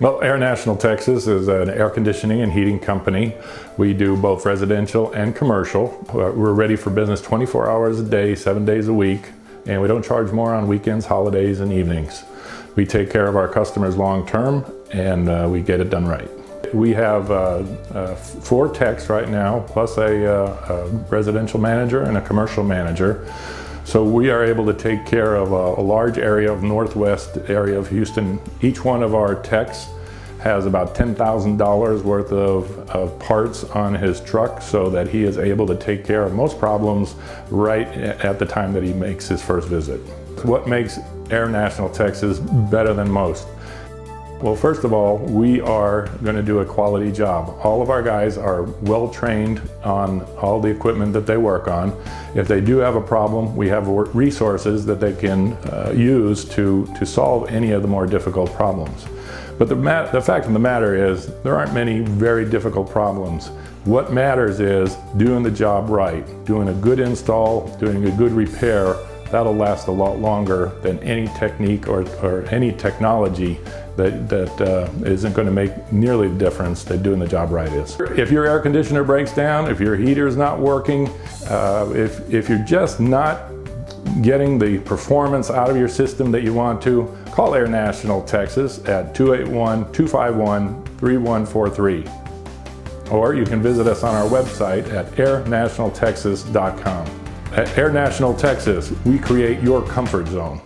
Well, Air National Texas is an air conditioning and heating company. We do both residential and commercial. We're ready for business 24 hours a day, 7 days a week, and we don't charge more on weekends, holidays, and evenings. We take care of our customers long term, and we get it done right. We have 4 techs right now, plus a residential manager and a commercial manager. So we are able to take care of a large area of northwest area of Houston. Each one of our techs has about $10,000 worth of parts on his truck, so that he is able to take care of most problems right at the time that he makes his first visit. What makes Air National Texas better than most? Well, first of all, we are going to do a quality job. All of our guys are well trained on all the equipment that they work on. If they do have a problem, we have resources that they can use to solve any of the more difficult problems. But the fact of the matter is, there aren't many very difficult problems. What matters is doing the job right, doing a good install, doing a good repair. That'll last a lot longer than any technique or any technology that isn't going to make nearly the difference that doing the job right is. If your air conditioner breaks down, if your heater is not working, if you're just not getting the performance out of your system that you want to, call Air National Texas at 281-251-3143. Or you can visit us on our website at airnationaltexas.com. At Air National Texas, we create your comfort zone.